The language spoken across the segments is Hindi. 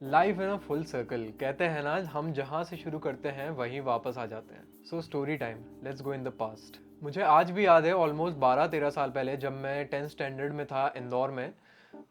Life in a full circle कहते हैं ना, हम जहाँ से शुरू करते हैं वहीं वापस आ जाते हैं। So story time, let's go in the past. मुझे आज भी याद है, ऑलमोस्ट 12-13 साल पहले जब मैं 10th स्टैंडर्ड में था इंदौर में,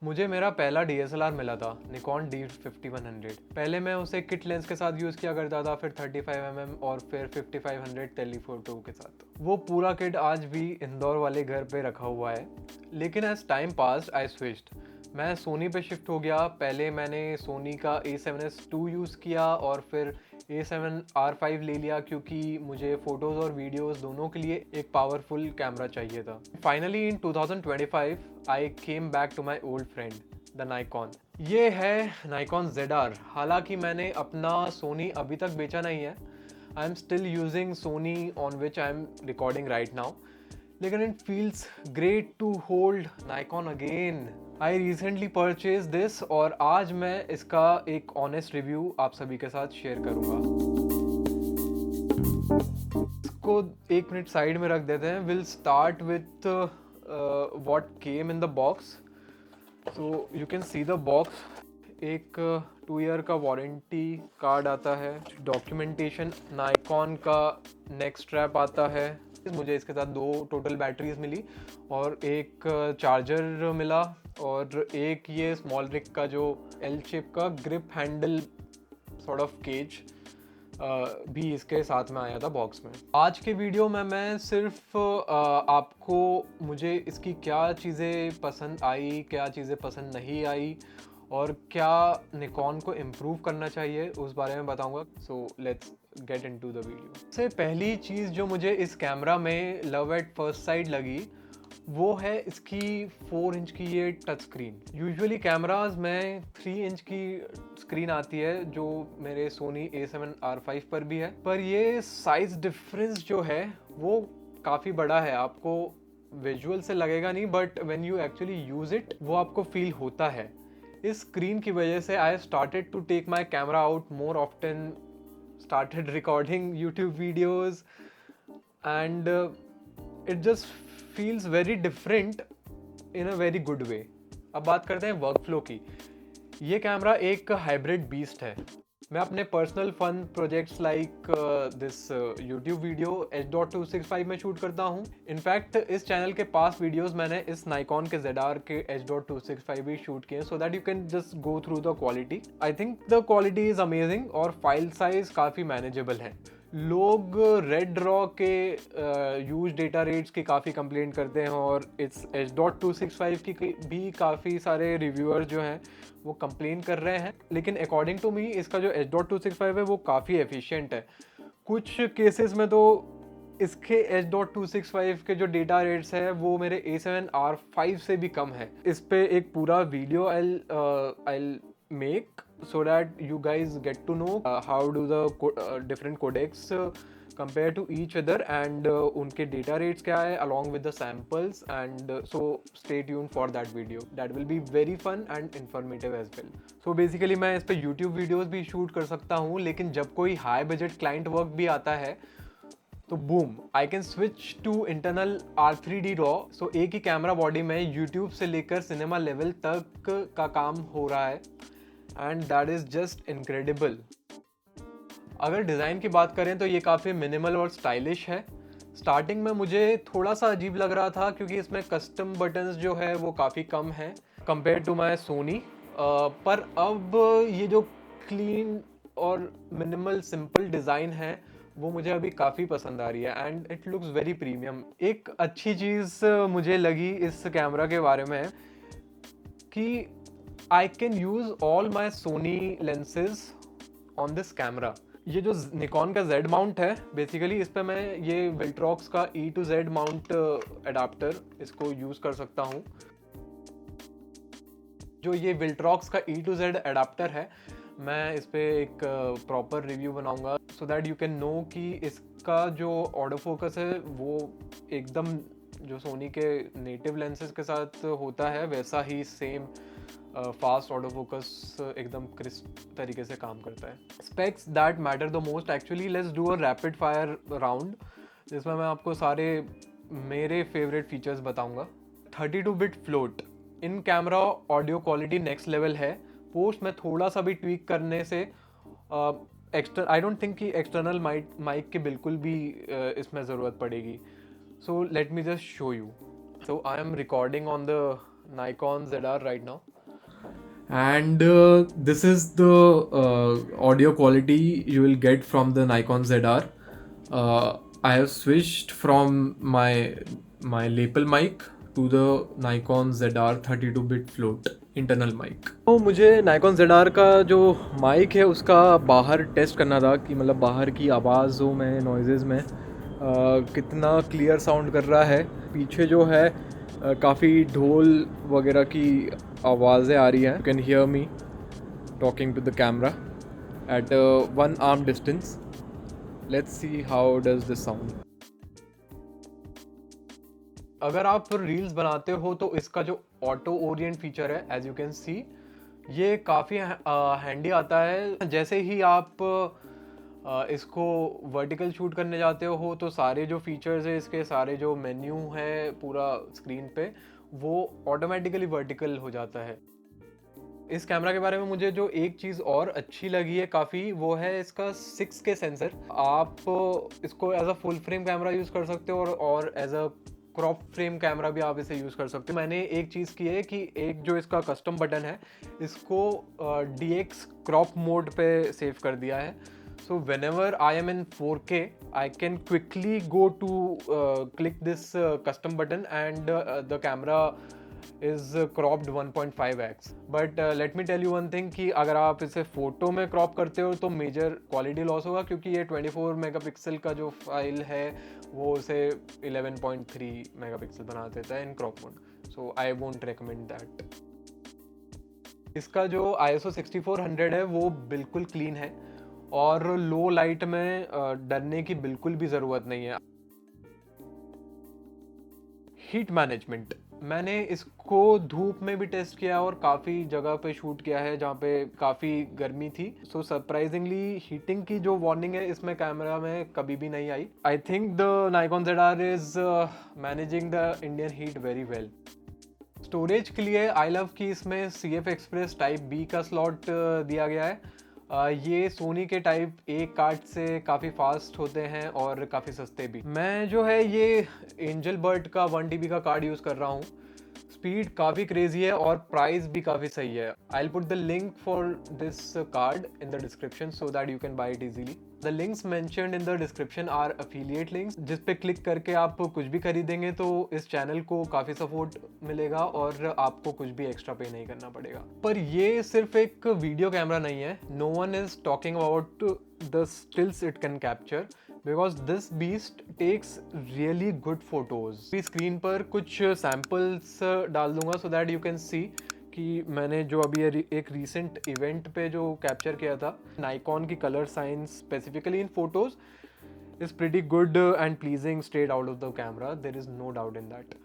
मुझे मेरा पहला DSLR मिला था, निकॉन D5100। पहले मैं उसे किट लेंस के साथ यूज़ किया करता था, फिर 35mm और फिर 5500 टेलीफोटो के साथ। वो पूरा किट आज भी इंदौर वाले घर पे रखा हुआ है। लेकिन as time pass I switched, मैं सोनी पे शिफ्ट हो गया। पहले मैंने सोनी का A7S II यूज़ किया और फिर A7R5 ले लिया, क्योंकि मुझे फ़ोटोज़ और वीडियोस दोनों के लिए एक पावरफुल कैमरा चाहिए था। Finally in 2025 I came back to my old friend the Nikon. ये है नाइकॉन ZR। हालांकि मैंने अपना सोनी अभी तक बेचा नहीं है। I am still using Sony on which I am recording right now, लेकिन it feels great to hold Nikon again. I recently purchase this और आज मैं इसका एक ऑनेस्ट रिव्यू आप सभी के साथ शेयर करूंगा। इसको 1 मिनट साइड में रख देते हैं। Will start with what came in the box. So you can see the box. एक 2 ईयर का वारंटी कार्ड आता है, डॉक्यूमेंटेशन, नाइकॉन का नेक स्ट्रैप आता है, मुझे इसके साथ 2 टोटल बैटरीज मिली और एक चार्जर मिला, और एक ये स्मॉल रिक का जो L शेप का grip handle sort of cage भी इसके साथ में आया था बॉक्स में। आज के वीडियो में मैं सिर्फ आपको मुझे इसकी क्या चीज़ें पसंद आई, क्या चीज़ें पसंद नहीं आई और क्या निकॉन को इम्प्रूव करना चाहिए उस बारे में बताऊंगा। So let's get into the video. सबसे पहली चीज़ जो मुझे इस कैमरा में लव एट फर्स्ट साइट लगी, वो है इसकी 4 इंच की ये टच स्क्रीन। यूजुअली कैमराज में 3 इंच की स्क्रीन आती है, जो मेरे सोनी A7R5 पर भी है, पर ये साइज डिफरेंस जो है वो काफ़ी बड़ा है। आपको विजुअल से लगेगा नहीं, but when you actually use it वो आपको फील होता है। इस स्क्रीन की वजह से I started to take my camera out more often, started recording YouTube videos, and it just feels very different in a very good way. अब बात करते हैं वर्कफ्लो की। ये कैमरा एक हाइब्रिड बीस्ट है। मैं अपने personal fun projects like this YouTube video H.265 में शूट करता हूँ। इनफैक्ट इस चैनल के पास वीडियोस मैंने इस नाइकॉन के ZR के H.265 भी शूट किए, सो that you can just go through the quality. I think the quality is amazing और फाइल साइज काफ़ी मैनेजेबल है। लोग रेड रॉ के यूज डेटा रेट्स की काफ़ी कंप्लेंट करते हैं और इस H.265 की भी काफ़ी सारे रिव्यूअर्स जो हैं वो कंप्लेन कर रहे हैं। लेकिन अकॉर्डिंग टू मी इसका जो H.265 है वो काफ़ी एफिशिएंट है। कुछ केसेस में तो इसके H.265 के जो डेटा रेट्स है वो मेरे A7R5 से भी कम है। इस पे एक पूरा video I'll make so that you guys get to know how do the different codecs compare to each other and उनके data rates क्या है along with the samples, and so stay tuned for that video. That will be very fun and informative as well. So basically मैं इस पे YouTube videos भी shoot कर सकता हूँ, लेकिन जब कोई high budget client work भी आता है तो boom, I can switch to internal R3D raw. So एक ही कैमरा बॉडी में यूट्यूब से लेकर सिनेमा लेवल तक का काम हो रहा है, and that is just incredible. अगर डिज़ाइन की बात करें तो ये काफ़ी मिनिमल और स्टाइलिश है। स्टार्टिंग में मुझे थोड़ा सा अजीब लग रहा था क्योंकि इसमें कस्टम बटन्स जो है वो काफ़ी कम है कंपेयर टू माई सोनी, पर अब ये जो क्लीन और मिनिमल सिंपल डिज़ाइन है वो मुझे अभी काफ़ी पसंद आ रही है, and it looks very premium. एक अच्छी चीज़ मुझे लगी इस कैमरा के बारे में कि I can use all my Sony lenses on this camera. ये जो निकॉन का Z माउंट है, बेसिकली इस पर मैं ये विल्ट्रॉक्स का E to Z mount adapter इसको यूज़ कर सकता हूँ। जो ये विल्ट्रॉक्स का E to Z अडाप्टर है, मैं इस पे एक प्रॉपर रिव्यू बनाऊंगा so that you can know कि इसका जो ऑटो फोकस है वो एकदम जो सोनी के नेटिव लेंसेज के साथ होता है वैसा ही सेम फास्ट ऑटो फोकस एकदम क्रिस्प तरीके से काम करता है। Specs that matter the most actually. Let's do a rapid fire round जिसमें मैं आपको सारे मेरे फेवरेट फीचर्स बताऊंगा। 32 bit float, in camera audio quality next level है। पोस्ट में थोड़ा सा भी ट्वीक करने से आई डोंट थिंक कि एक्सटर्नल माइक की बिल्कुल भी इसमें ज़रूरत पड़ेगी. So let me just show you. So I am recording on the Nikon ZR right now. And this is the audio quality you will get from the Nikon ZR. I have switched from my lapel mic to the Nikon ZR 32-bit float internal mic. तो मुझे Nikon ZR का जो माइक है उसका बाहर टेस्ट करना था कि मतलब बाहर की आवाज़ों में, नॉइज़ेज़ में कितना क्लियर साउंड कर रहा है. पीछे जो है काफ़ी ढोल वगैरह की आवाज़ें आ रही हैं. You can hear me talking to the camera at 1 arm distance. Let's see how does this sound. अगर आप रील्स बनाते हो तो इसका जो ऑटो ओरिएंट फीचर है, एज यू कैन सी, ये काफ़ी हैंडी आता है. जैसे ही आप इसको वर्टिकल शूट करने जाते हो तो सारे जो फीचर्स है इसके, सारे जो मेन्यू है पूरा स्क्रीन पे, वो ऑटोमेटिकली वर्टिकल हो जाता है. इस कैमरा के बारे में मुझे जो एक चीज़ और अच्छी लगी है काफ़ी, वो है इसका 6K सेंसर. आप इसको as a full frame camera use कर सकते हो और as a crop frame camera भी आप इसे यूज़ कर सकते हो. मैंने एक चीज़ की है कि एक जो इसका कस्टम बटन है इसको DX क्रॉप मोड पे सेव कर दिया है. So whenever I am in 4K, I can quickly go to click this custom button and the camera is cropped 1.5x. But let me tell you one thing कि अगर आप इसे फ़ोटो में क्रॉप करते हो तो मेजर क्वालिटी लॉस होगा, क्योंकि ये 24 मेगापिक्सल का जो फाइल है वो उसे 11.3 मेगापिक्सल बना देता है in crop mode. So I won't recommend that. इसका जो ISO 6400 है वो बिल्कुल क्लीन है और लो लाइट में डरने की बिल्कुल भी ज़रूरत नहीं है. हीट मैनेजमेंट, मैंने इसको धूप में भी टेस्ट किया और काफ़ी जगह पे शूट किया है जहाँ पे काफ़ी गर्मी थी. सो सरप्राइजिंगली हीटिंग की जो वार्निंग है इसमें कैमरा में कभी भी नहीं आई. I think the Nikon ZR is managing the Indian heat very well. Storage के लिए आई लव कि इसमें CF Express टाइप B का स्लॉट दिया गया है. ये सोनी के टाइप A कार्ड से काफ़ी फास्ट होते हैं और काफ़ी सस्ते भी. मैं जो है ये एंजल बर्ड का 1 TB का कार्ड यूज़ कर रहा हूँ. स्पीड काफ़ी क्रेजी है और प्राइस भी काफ़ी सही है. I will put the link for this card in the description so that you can buy it easily. The links mentioned in the description are affiliate links, जिस पे क्लिक करके आप कुछ भी खरीदेंगे तो इस चैनल को काफ़ी सपोर्ट मिलेगा और आपको कुछ भी एक्स्ट्रा पे नहीं करना पड़ेगा. पर ये सिर्फ एक वीडियो कैमरा नहीं है. No one is talking about the stills it can capture, because this beast takes really good photos. Screen पर कुछ सैम्पल्स डाल दूंगा so that you can see कि मैंने जो अभी एक रीसेंट इवेंट पे जो कैप्चर किया था. Nikon की colour science specifically in photos is pretty good and pleasing straight out of the camera. There is no doubt in that.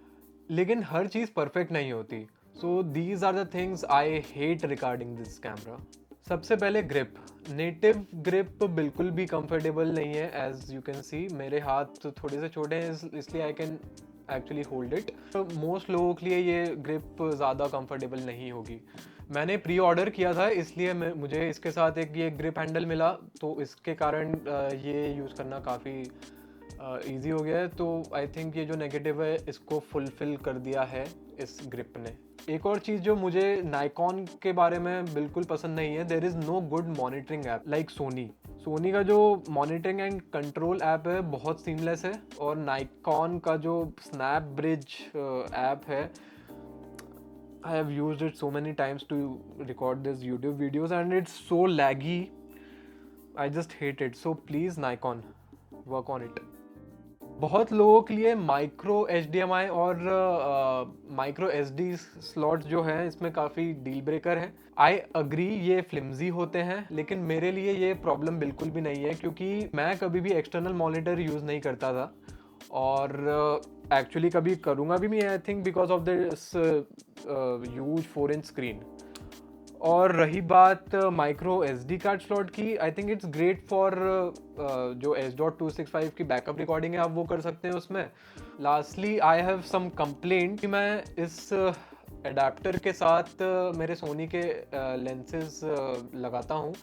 लेकिन हर चीज़ परफेक्ट नहीं होती. So these are the things I hate regarding this camera. सबसे पहले ग्रिप. नेटिव ग्रिप बिल्कुल भी कंफर्टेबल नहीं है. एज यू कैन सी मेरे हाथ थोड़े से छोटे हैं इसलिए I can actually hold it. Most लोगों के लिए ये ग्रिप ज़्यादा कंफर्टेबल नहीं होगी. मैंने प्री ऑर्डर किया था इसलिए मुझे इसके साथ एक ये ग्रिप हैंडल मिला, तो इसके कारण ये यूज़ करना काफ़ी ईजी हो गया है. तो आई थिंक ये जो नेगेटिव है इसको फुलफिल कर दिया है इस ग्रिप ने. एक और चीज़ जो मुझे Nikon के बारे में बिल्कुल पसंद नहीं है, there is no good monitoring app like Sony का जो मॉनिटरिंग एंड कंट्रोल ऐप है बहुत सीमलेस है, और Nikon का जो स्नैप ब्रिज ऐप है, I have used it so many times to record this YouTube videos and it's so laggy. I just hate it. So please Nikon work on it. बहुत लोगों के लिए माइक्रो HDMI और माइक्रो SD स्लॉट्स जो हैं इसमें काफ़ी डील ब्रेकर हैं. आई अग्री ये फ्लिम्जी होते हैं, लेकिन मेरे लिए ये प्रॉब्लम बिल्कुल भी नहीं है क्योंकि मैं कभी भी एक्सटर्नल मॉनिटर यूज़ नहीं करता था और एक्चुअली कभी करूँगा भी नहीं. I think because of this huge 4-inch screen. और रही बात माइक्रो SD कार्ड स्लॉट की, आई थिंक इट्स ग्रेट फॉर जो H.265 की बैकअप रिकॉर्डिंग है आप वो कर सकते हैं उसमें. Lastly I have some complaint कि मैं इस एडाप्टर के साथ मेरे सोनी के लेंसेज लगाता हूँ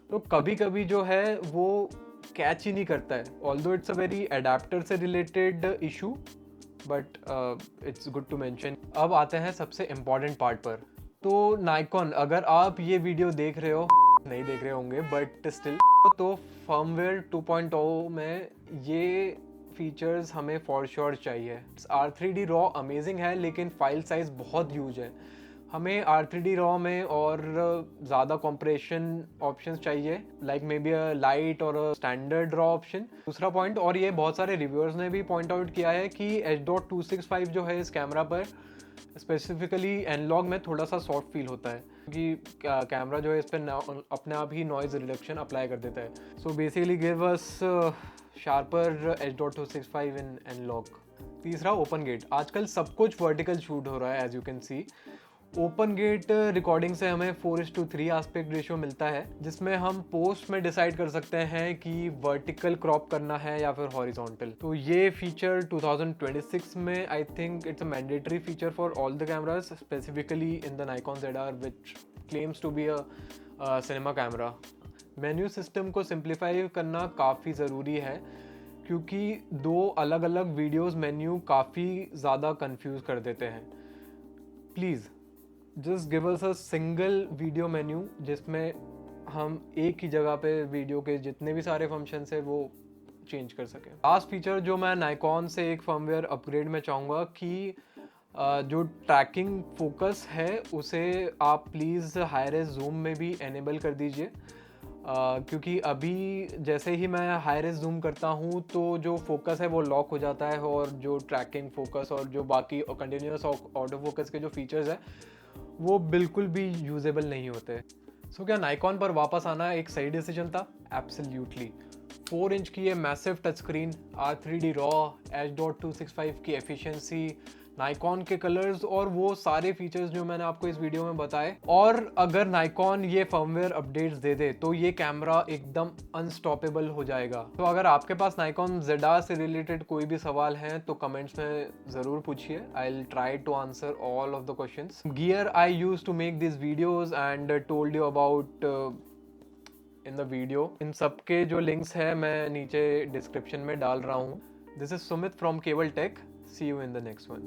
तो कभी कभी जो है वो कैच ही नहीं करता है, although it's a very adapter से related issue, but it's good to mention. अब आते हैं सबसे इम्पॉर्टेंट पार्ट पर। तो नाइकॉन, अगर आप ये वीडियो देख रहे हो, नहीं देख रहे होंगे बट स्टिल, तो फर्मवेयर 2.0 में ये फीचर्स हमें फॉर श्योर चाहिए। R3D रॉ अमेजिंग है लेकिन फाइल साइज बहुत ह्यूज है। हमें R3D रॉ में और ज़्यादा कंप्रेशन ऑप्शंस चाहिए, like may be a light और अ स्टैंडर्ड रॉ ऑप्शन। दूसरा पॉइंट, और ये बहुत सारे रिव्यूअर्स ने भी पॉइंट आउट किया है कि H.265 जो है इस कैमरा पर स्पेसिफिकली एनलॉग में थोड़ा सा सॉफ्ट फील होता है, क्योंकि कैमरा जो है इस पर अपने आप ही नॉइज रिडक्शन अप्लाई कर देता है। So basically give us sharper H.265 in NLog. तीसरा, ओपन गेट। आजकल सब कुछ वर्टिकल शूट हो रहा है, as you can see. Open gate recording से हमें 4:3 एस्पेक्ट रेशियो मिलता है, जिसमें हम पोस्ट में डिसाइड कर सकते हैं कि वर्टिकल क्रॉप करना है या फिर हॉरिजॉन्टल। तो ये फीचर 2026 में I think it's a mandatory feature for all the cameras, specifically in the Nikon ZR which claims to be a cinema camera. Menu system को सिंप्लीफाई करना काफ़ी ज़रूरी है, क्योंकि दो अलग अलग वीडियोस मेन्यू काफ़ी ज़्यादा कंफ्यूज कर देते हैं। Please just give us a single video menu जिसमें हम एक ही जगह पे वीडियो के जितने भी सारे फंक्शंस है वो चेंज कर सकें। लास्ट फीचर जो मैं नाइकॉन से एक फर्मवेयर अपग्रेड में चाहूँगा कि जो ट्रैकिंग फोकस है उसे आप प्लीज़ हाई रेज जूम में भी एनेबल कर दीजिए, क्योंकि अभी जैसे ही मैं हाई रेज जूम करता हूँ तो जो फोकस है वो लॉक हो जाता है, और जो ट्रैकिंग फोकस और जो बाकी कंटिन्यूस ऑटो फोकस के जो फीचर्स है वो बिल्कुल भी यूजेबल नहीं होते। सो क्या नाइकॉन पर वापस आना एक सही डिसीजन था? एब्सोल्युटली। 4 इंच की ये massive touch screen, R3D raw, H.265 की एफिशिएंसी, नाइकॉन के कलर्स और वो सारे फीचर्स जो मैंने आपको इस वीडियो में बताए, और अगर नाइकॉन ये फर्मवेयर अपडेट्स दे दे तो ये कैमरा एकदम अनस्टॉपेबल हो जाएगा। तो अगर आपके पास नाइकॉन ZR से रिलेटेड कोई भी सवाल हैं तो कमेंट्स में ज़रूर पूछिए, I will try to answer all of the questions. Gear I use to make this videos and told you about in the video, इन सब के जो लिंक्स हैं मैं नीचे डिस्क्रिप्शन में डाल रहा हूँ। This is Sumit from Cable Tech. See you in the next one.